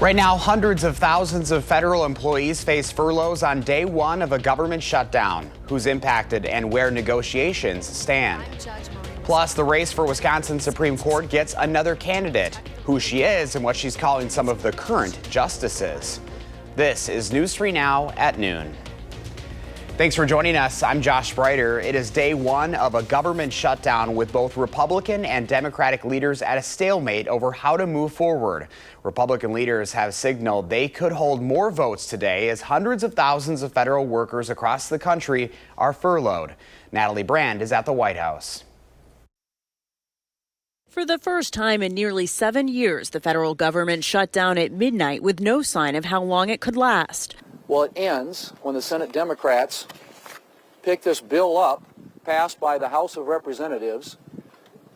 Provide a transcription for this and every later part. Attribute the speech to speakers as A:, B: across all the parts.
A: Right now, hundreds of thousands of federal employees face furloughs on day one of a government shutdown. Who's impacted and where negotiations stand. Plus, the race for Wisconsin Supreme Court gets another candidate, who she is and what she's calling some of the current justices. This is News 3 Now at noon. Thanks for joining us. I'm Josh Breiter. It is day one of a government shutdown with both Republican and Democratic leaders at a stalemate over how to move forward. Republican leaders have signaled they could hold more votes today as hundreds of thousands of federal workers across the country are furloughed. Natalie Brand is at the White House.
B: For the first time in nearly 7 years, the federal government shut down at midnight with no sign of how long it could last.
C: Well, it ends when the Senate Democrats pick this bill up, passed by the House of Representatives,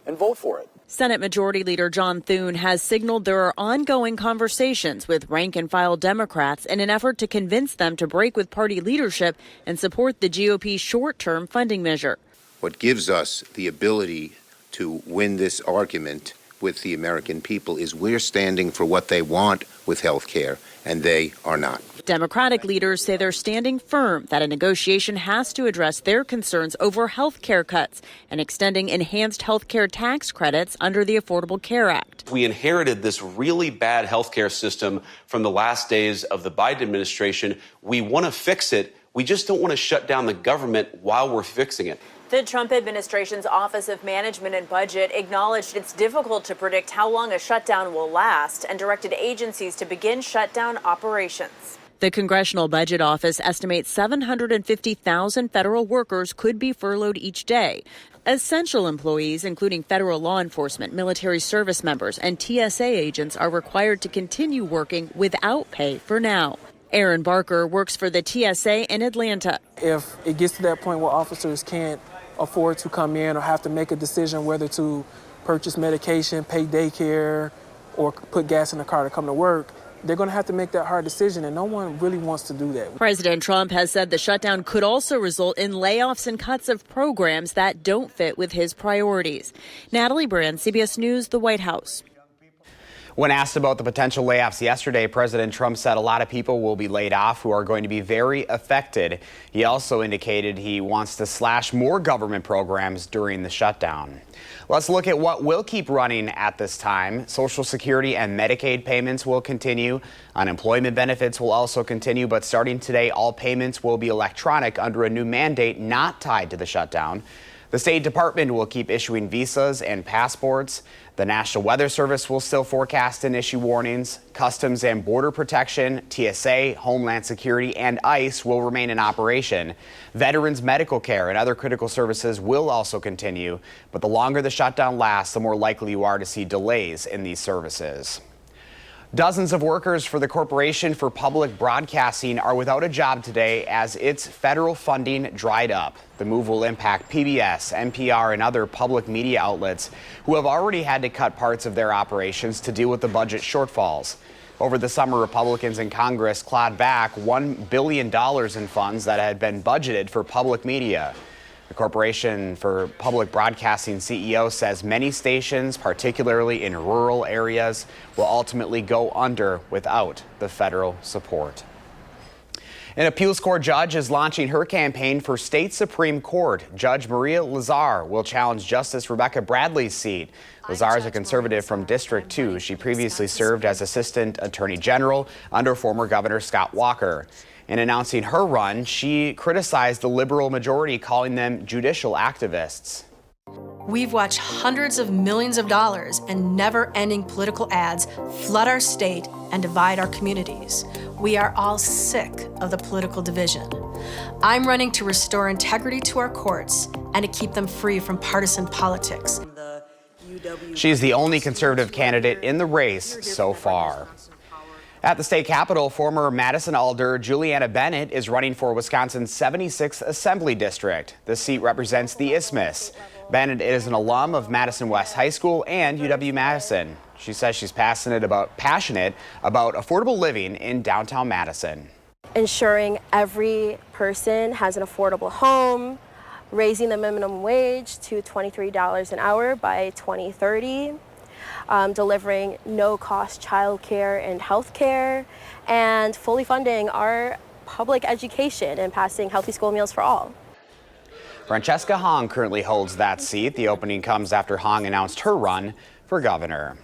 C: and vote for it.
B: Senate Majority Leader John Thune has signaled there are ongoing conversations with rank-and-file Democrats in an effort to convince them to break with party leadership and support the GOP's short-term funding measure.
D: What gives us the ability to win this argument with the American people is we're standing for what they want with health care, and they are not.
B: Democratic leaders say they're standing firm that a negotiation has to address their concerns over health care cuts and extending enhanced health care tax credits under the Affordable Care Act.
E: We inherited this really bad health care system from the last days of the Biden administration. We want to fix it. We just don't want to shut down the government while we're fixing it.
F: The Trump administration's Office of Management and Budget acknowledged it's difficult to predict how long a shutdown will last and directed agencies to begin shutdown operations.
B: The Congressional Budget Office estimates 750,000 federal workers could be furloughed each day. Essential employees, including federal law enforcement, military service members, and TSA agents, are required to continue working without pay for now. Aaron Barker works for the TSA in Atlanta.
G: If it gets to that point where officers can't afford to come in or have to make a decision whether to purchase medication, pay daycare, or put gas in the car to come to work, they're going to have to make that hard decision, and no one really wants to do that.
B: President Trump has said the shutdown could also result in layoffs and cuts of programs that don't fit with his priorities. Natalie Brand, CBS News, the White House.
A: When asked about the potential layoffs yesterday, President Trump said a lot of people will be laid off who are going to be very affected. He also indicated he wants to slash more government programs during the shutdown. Let's look at what will keep running at this time. Social Security and Medicaid payments will continue. Unemployment benefits will also continue, but starting today, all payments will be electronic under a new mandate not tied to the shutdown. The State Department will keep issuing visas and passports. The National Weather Service will still forecast and issue warnings. Customs and Border Protection, TSA, Homeland Security, and ICE will remain in operation. Veterans medical care and other critical services will also continue. But the longer the shutdown lasts, the more likely you are to see delays in these services. Dozens of workers for the Corporation for Public Broadcasting are without a job today as its federal funding dried up. The move will impact PBS, NPR, and other public media outlets who have already had to cut parts of their operations to deal with the budget shortfalls. Over the summer, Republicans in Congress clawed back $1 billion in funds that had been budgeted for public media. The Corporation for Public Broadcasting CEO says many stations, particularly in rural areas, will ultimately go under without the federal support. An appeals court judge is launching her campaign for state Supreme Court. Judge Maria Lazar will challenge Justice Rebecca Bradley's seat. Lazar is a conservative from District 2. She previously served as Assistant Attorney General under former Governor Scott Walker. In announcing her run, she criticized the liberal majority, calling them judicial activists.
H: We've watched hundreds of millions of dollars and never-ending political ads flood our state and divide our communities. We are all sick of the political division. I'm running to restore integrity to our courts and to keep them free from partisan politics.
A: She's the only conservative candidate in the race so far. At the state capitol, former Madison alder Juliana Bennett is running for Wisconsin's 76th Assembly District. The seat represents the Isthmus. Bennett is an alum of Madison West High School and UW-Madison. She says she's passionate about affordable living in downtown Madison.
I: Ensuring every person has an affordable home, raising the minimum wage to $23 an hour by 2030, delivering no-cost childcare and health care, and fully funding our public education and passing healthy school meals for all.
A: Francesca Hong currently holds that seat. The opening comes after Hong announced her run for governor.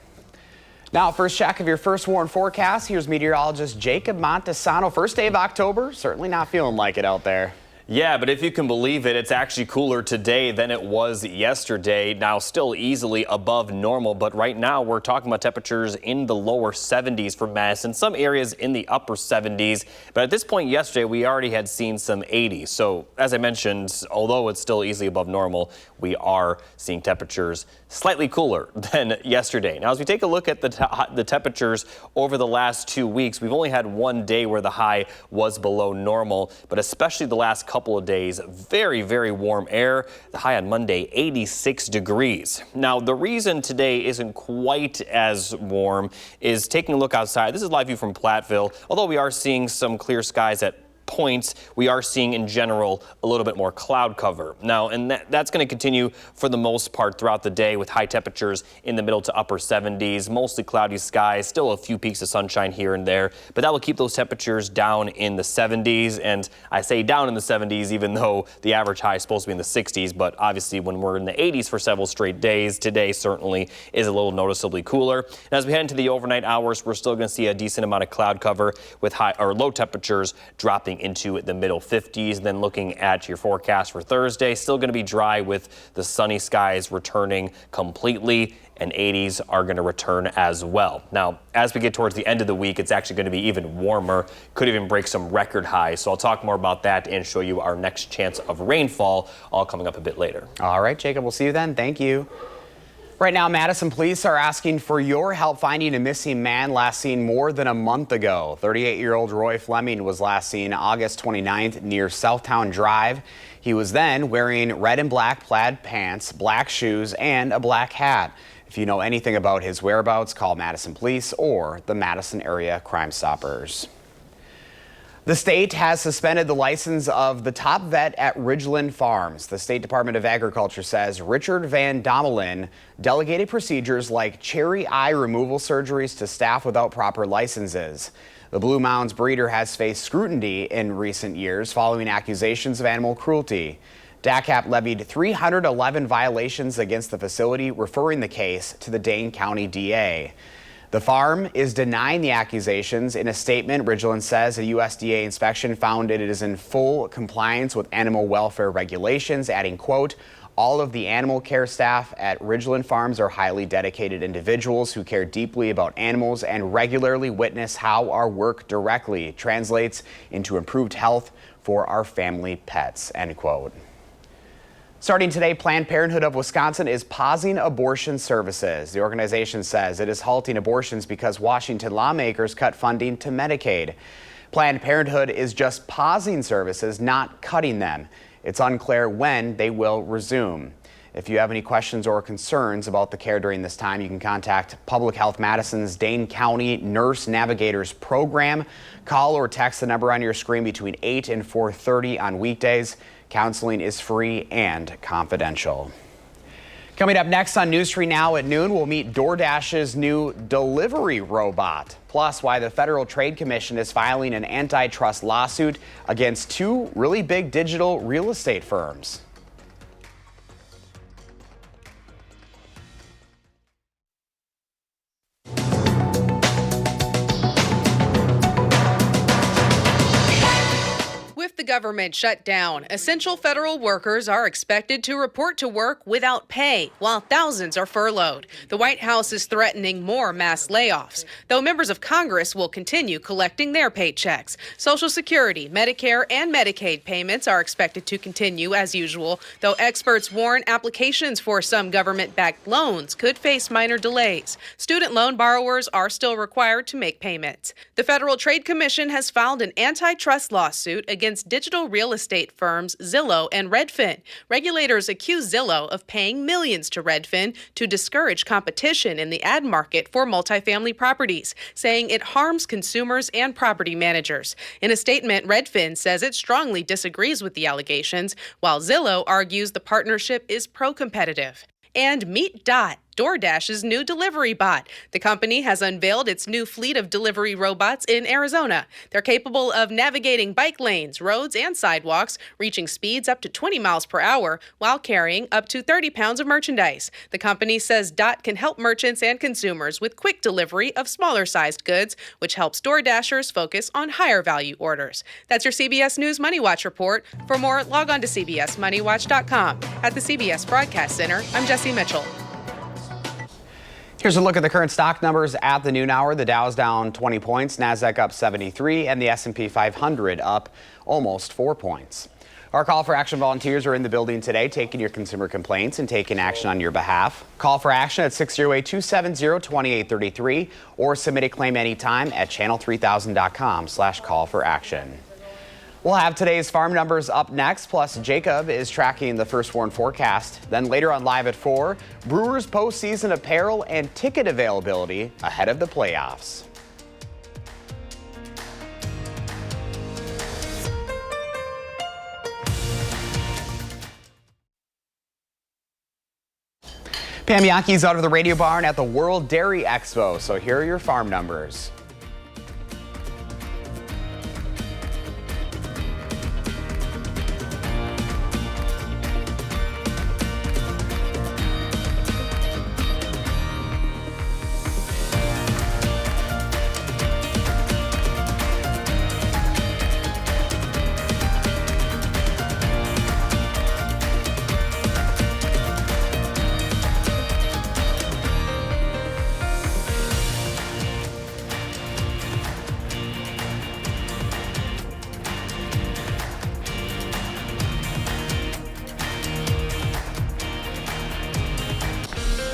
A: Now, first check of your first warn forecast. Here's meteorologist Jacob Montesano. First day of October, certainly not feeling like it out there.
J: Yeah, but if you can believe it, it's actually cooler today than it was yesterday. Now, still easily above normal, but right now we're talking about temperatures in the lower 70s for Madison, some areas in the upper 70s. But at this point yesterday, we already had seen some 80s. So as I mentioned, although it's still easily above normal, we are seeing temperatures slightly cooler than yesterday. Now, as we take a look at the temperatures over the last 2 weeks, we've only had one day where the high was below normal, but especially the last couple of days, very, very warm air. The high on Monday, 86 degrees. Now, the reason today isn't quite as warm is taking a look outside. This is live view from Platteville. Although we are seeing some clear skies at points, we are seeing in general a little bit more cloud cover. Now, and that's going to continue for the most part throughout the day with high temperatures in the middle to upper 70s, mostly cloudy skies, still a few peaks of sunshine here and there, but that will keep those temperatures down in the 70s. And I say down in the 70s, even though the average high is supposed to be in the 60s, but obviously when we're in the 80s for several straight days, today certainly is a little noticeably cooler. And as we head into the overnight hours, we're still going to see a decent amount of cloud cover with high or low temperatures dropping into the middle 50s. Then looking at your forecast for Thursday, still going to be dry with the sunny skies returning completely, and 80s are going to return as well. Now, as we get towards the end of the week, it's actually going to be even warmer, could even break some record highs. So I'll talk more about that and show you our next chance of rainfall, all coming up a bit later. All
A: right, Jacob, we'll see you then. Thank you. Right now, Madison police are asking for your help finding a missing man last seen more than a month ago. 38-year-old Roy Fleming was last seen August 29th near Southtown Drive. He was then wearing red and black plaid pants, black shoes, and a black hat. If you know anything about his whereabouts, call Madison Police or the Madison Area Crime Stoppers. The state has suspended the license of the top vet at Ridgeland Farms. The State Department of Agriculture says Richard Van Domelin delegated procedures like cherry eye removal surgeries to staff without proper licenses. The Blue Mounds breeder has faced scrutiny in recent years following accusations of animal cruelty. DACAP levied 311 violations against the facility, referring the case to the Dane County DA. The farm is denying the accusations. In a statement, Ridgeland says a USDA inspection found it is in full compliance with animal welfare regulations, adding, quote, all of the animal care staff at Ridgeland Farms are highly dedicated individuals who care deeply about animals and regularly witness how our work directly translates into improved health for our family pets, end quote. Starting today, Planned Parenthood of Wisconsin is pausing abortion services. The organization says it is halting abortions because Washington lawmakers cut funding to Medicaid. Planned Parenthood is just pausing services, not cutting them. It's unclear when they will resume. If you have any questions or concerns about the care during this time, you can contact Public Health Madison's Dane County Nurse Navigators Program. Call or text the number on your screen between 8 and 4:30 on weekdays. Counseling is free and confidential. Coming up next on News 3 Now at noon, we'll meet DoorDash's new delivery robot. Plus, why the Federal Trade Commission is filing an antitrust lawsuit against two really big digital real estate firms.
K: The government shut down. Essential federal workers are expected to report to work without pay, while thousands are furloughed. The White House is threatening more mass layoffs, though members of Congress will continue collecting their paychecks. Social Security, Medicare, and Medicaid payments are expected to continue as usual, though experts warn applications for some government-backed loans could face minor delays. Student loan borrowers are still required to make payments. The Federal Trade Commission has filed an antitrust lawsuit against digital real estate firms Zillow and Redfin. Regulators accuse Zillow of paying millions to Redfin to discourage competition in the ad market for multifamily properties, saying it harms consumers and property managers. In a statement, Redfin says it strongly disagrees with the allegations, while Zillow argues the partnership is pro-competitive. And meet Dot. DoorDash's new delivery bot. The company has unveiled its new fleet of delivery robots in Arizona. They're capable of navigating bike lanes, roads, and sidewalks, reaching speeds up to 20 miles per hour while carrying up to 30 pounds of merchandise. The company says Dot can help merchants and consumers with quick delivery of smaller-sized goods, which helps DoorDashers focus on higher-value orders. That's your CBS News Money Watch report. For more, log on to CBSMoneyWatch.com. At the CBS Broadcast Center, I'm Jesse Mitchell.
A: Here's a look at the current stock numbers at the noon hour. The Dow's down 20 points, NASDAQ up 73, and the S&P 500 up almost 4 points. Our Call for Action volunteers are in the building today taking your consumer complaints and taking action on your behalf. Call for action at 608-270-2833 or submit a claim anytime at channel3000.com/call-for-action. We'll have today's farm numbers up next, plus Jacob is tracking the first warn forecast. Then later on Live at 4, Brewers postseason apparel and ticket availability ahead of the playoffs. Pam Yankee's out of the radio barn at the World Dairy Expo, so here are your farm numbers.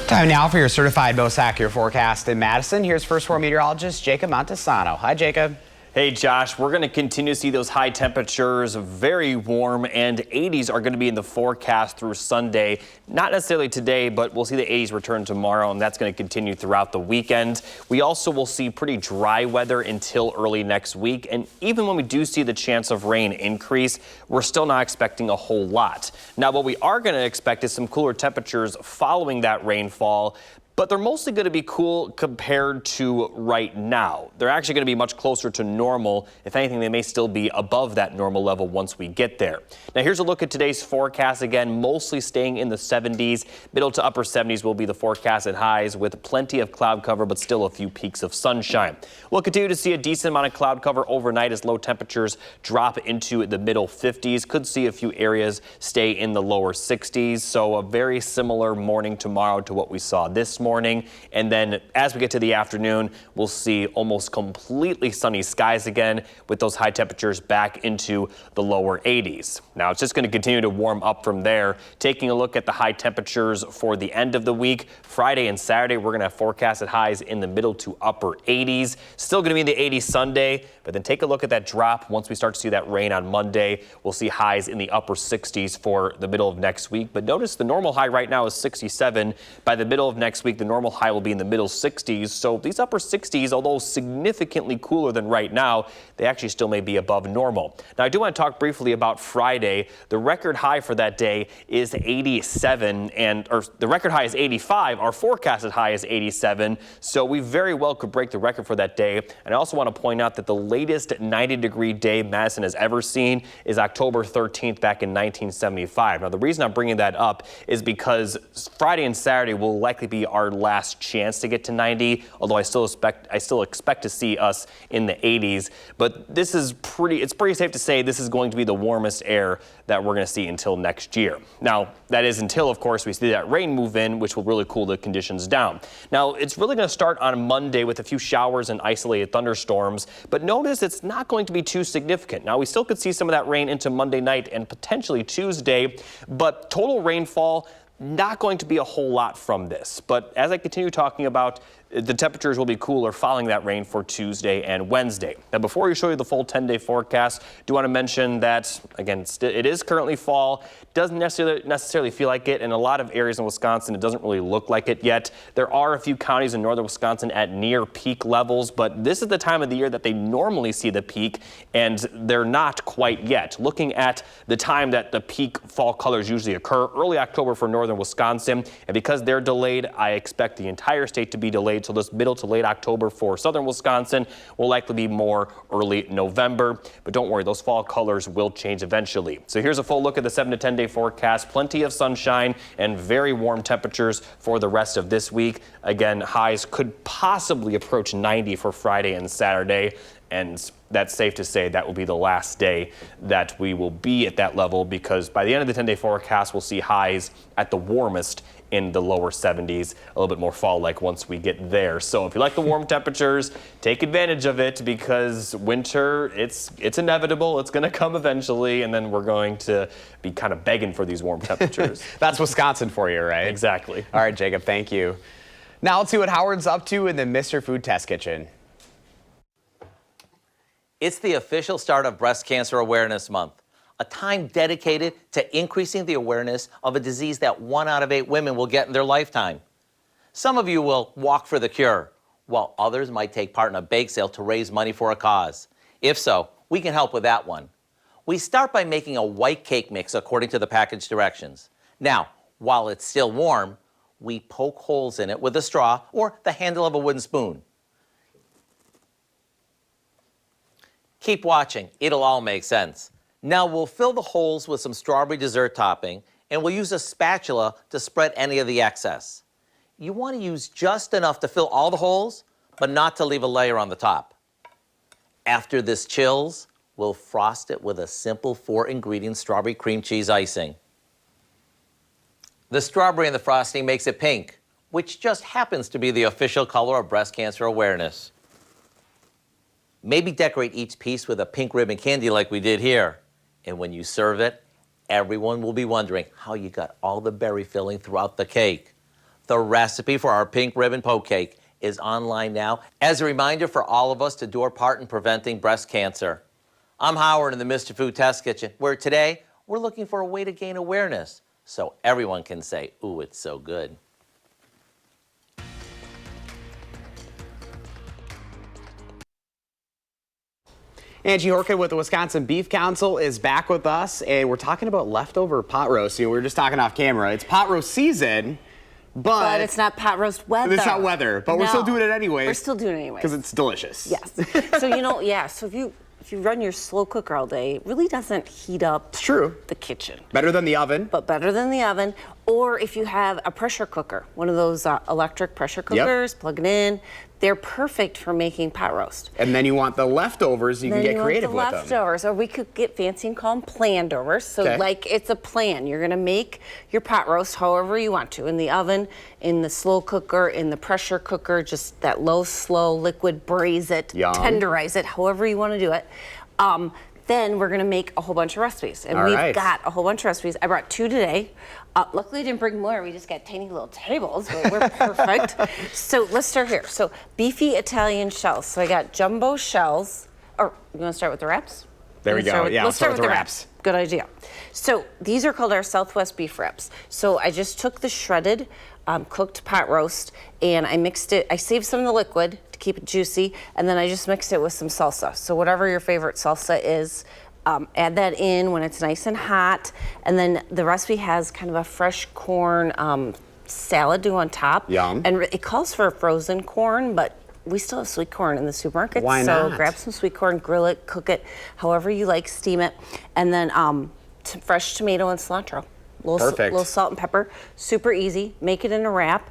A: Time now for your certified most accurate forecast in Madison. Here's first warn meteorologist Jacob Montesano. Hi, Jacob.
J: Hey, Josh, we're going to continue to see those high temperatures, very warm, and 80s are going to be in the forecast through Sunday. Not necessarily today, but we'll see the 80s return tomorrow, and that's going to continue throughout the weekend. We also will see pretty dry weather until early next week, and even when we do see the chance of rain increase, we're still not expecting a whole lot. Now, what we are going to expect is some cooler temperatures following that rainfall, but they're mostly going to be cool compared to right now. They're actually going to be much closer to normal. If anything, they may still be above that normal level once we get there. Now, here's a look at today's forecast. Again, mostly staying in the 70s. Middle to upper 70s will be the forecasted highs with plenty of cloud cover, but still a few peaks of sunshine. We'll continue to see a decent amount of cloud cover overnight as low temperatures drop into the middle 50s. Could see a few areas stay in the lower 60s. So a very similar morning tomorrow to what we saw this morning. And then as we get to the afternoon, we'll see almost completely sunny skies again with those high temperatures back into the lower 80s. Now it's just going to continue to warm up from there. Taking a look at the high temperatures for the end of the week, Friday and Saturday, we're going to have forecasted highs in the middle to upper 80s. Still going to be in the 80s Sunday, but then take a look at that drop. Once we start to see that rain on Monday, we'll see highs in the upper 60s for the middle of next week. But notice the normal high right now is 67. By the middle of next week, the normal high will be in the middle 60s. So these upper 60s, although significantly cooler than right now, they actually still may be above normal. Now, I do want to talk briefly about Friday. The record high for that day is 87, or the record high is 85. Our forecasted high is 87. So we very well could break the record for that day. And I also want to point out that the latest 90-degree day Madison has ever seen is October 13th back in 1975. Now, the reason I'm bringing that up is because Friday and Saturday will likely be our last chance to get to 90, although I still expect to see us in the 80s. But it's pretty safe to say this is going to be the warmest air that we're going to see until next year. Now, that is until, of course, we see that rain move in, which will really cool the conditions down. Now, it's really going to start on Monday with a few showers and isolated thunderstorms, but notice it's not going to be too significant. Now, we still could see some of that rain into Monday night and potentially Tuesday, but total rainfall, not going to be a whole lot from this. But as I continue talking about the temperatures will be cooler following that rain for Tuesday and Wednesday. Now, before we show you the full 10-day forecast, I do want to mention that, again, it is currently fall. Doesn't necessarily feel like it. In a lot of areas in Wisconsin, it doesn't really look like it yet. There are a few counties in northern Wisconsin at near peak levels, but this is the time of the year that they normally see the peak, and they're not quite yet. Looking at the time that the peak fall colors usually occur, early October for northern Wisconsin, and because they're delayed, I expect the entire state to be delayed, so this middle to late October for southern Wisconsin will likely be more early November. But don't worry, those fall colors will change eventually. So here's a full look at the 7 to 10 day forecast. Plenty of sunshine and very warm temperatures for the rest of this week. Again, highs could possibly approach 90 for Friday and Saturday, and that's safe to say that will be the last day that we will be at that level, because by the end of the 10-day forecast, we'll see highs at the warmest in the lower 70s, a little bit more fall-like once we get there. So if you like the warm temperatures, take advantage of it, because winter, it's inevitable. It's going to come eventually, and then we're going to be kind of begging for these warm temperatures.
A: That's Wisconsin for you, right?
J: Exactly.
A: All right, Jacob, thank you. Now let's see what Howard's up to in the Mr. Food Test Kitchen.
L: It's the official start of Breast Cancer Awareness Month, a time dedicated to increasing the awareness of a disease that 1 out of 8 women will get in their lifetime. Some of you will walk for the cure, while others might take part in a bake sale to raise money for a cause. If so, we can help with that one. We start by making a white cake mix according to the package directions. Now, while it's still warm, we poke holes in it with a straw or the handle of a wooden spoon. Keep watching, it'll all make sense. Now we'll fill the holes with some strawberry dessert topping, and we'll use a spatula to spread any of the excess. You want to use just enough to fill all the holes, but not to leave a layer on the top. After this chills, we'll frost it with a simple 4-ingredient strawberry cream cheese icing. The strawberry in the frosting makes it pink, which just happens to be the official color of breast cancer awareness. Maybe decorate each piece with a pink ribbon candy like we did here. And when you serve it, everyone will be wondering how you got all the berry filling throughout the cake. The recipe for our pink ribbon poke cake is online now as a reminder for all of us to do our part in preventing breast cancer. I'm Howard in the Mr. Food Test Kitchen, where today we're looking for a way to gain awareness so everyone can say, ooh, it's so good.
A: Angie Horkin with the Wisconsin Beef Council is back with us, and we're talking about leftover pot roast. You know, we were just talking off camera. It's pot roast season, but
M: it's not pot roast weather.
A: It's not weather, but we're still doing it anyway.
M: We're still doing it anyway.
A: Because it's delicious.
M: Yes. So, so if you run your slow cooker all day, it really doesn't heat up the kitchen.
A: Better than the oven.
M: But better than the oven. Or if you have a pressure cooker, one of those electric pressure cookers, plug it in. They're perfect for making pot roast.
A: And then you want the leftovers, you can get creative with them.
M: Leftovers, or we could get fancy and call them planed-overs. So like it's a plan. You're gonna make your pot roast however you want to, in the oven, in the slow cooker, in the pressure cooker, just that low, slow, liquid, braise it, tenderize it, however you wanna do it. Then we're gonna make a whole bunch of recipes. And we've got a whole bunch of recipes. I brought 2 today. Luckily I didn't bring more, we just got tiny little tables, but we're perfect. So let's start here. So beefy Italian shells. So I got jumbo shells. Or you wanna start with the wraps?
A: There we go, let's start with the wraps.
M: Good idea. So these are called our Southwest beef wraps. So I just took the shredded, cooked pot roast, and I mixed it, I saved some of the liquid to keep it juicy, and then I just mixed it with some salsa. So whatever your favorite salsa is, add that in when it's nice and hot. And then the recipe has kind of a fresh corn salad to go on top.
A: Yum.
M: And it calls for frozen corn, but we still have sweet corn in the supermarket.
A: Why not?
M: So grab some sweet corn, grill it, cook it, however you like, steam it. And then fresh tomato and cilantro. Little salt and pepper, super easy. Make it in a wrap.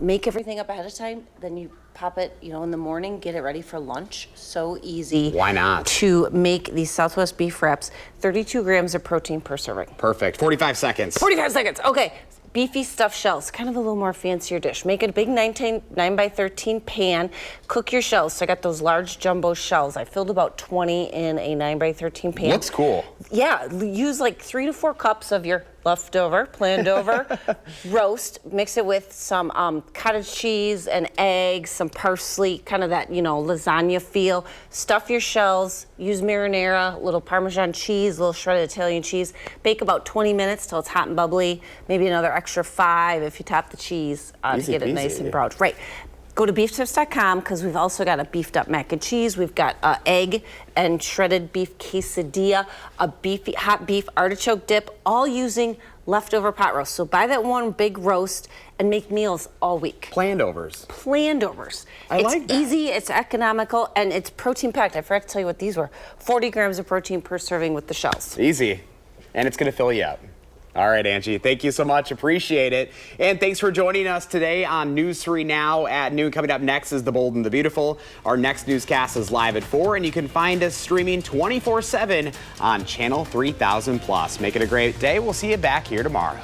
M: Make everything up ahead of time. Then you pop it, in the morning, get it ready for lunch. So easy.
A: Why not?
M: To make these Southwest beef wraps. 32 grams of protein per serving.
A: Perfect. 45 seconds.
M: 45 seconds. Okay. Beefy stuffed shells, kind of a little more fancier dish. Make it a big 9 by 13 pan. Cook your shells. So I got those large jumbo shells. I filled about 20 in a 9 by 13 pan.
A: Looks cool.
M: Yeah, use like 3 to 4 cups of your leftover, planned over, roast, mix it with some cottage cheese and eggs, some parsley, kind of that, lasagna feel. Stuff your shells, use marinara, little Parmesan cheese, little shredded Italian cheese. Bake about 20 minutes till it's hot and bubbly, maybe another extra 5 if you top the cheese to get it nice and browned. Right. Go to beeftips.com because we've also got a beefed up mac and cheese. We've got egg and shredded beef quesadilla, a beefy hot beef artichoke dip, all using leftover pot roast. So buy that one big roast and make meals all week.
A: Planned overs.
M: Planned overs.
A: I like that.
M: It's easy, it's economical, and it's protein packed. I forgot to tell you what these were. 40 grams of protein per serving with the shells.
A: Easy. And it's going to fill you up. All right, Angie, thank you so much. Appreciate it. And thanks for joining us today on News 3 Now at noon. Coming up next is The Bold and the Beautiful. Our next newscast is live at 4, and you can find us streaming 24/7 on Channel 3000+. Make it a great day. We'll see you back here tomorrow.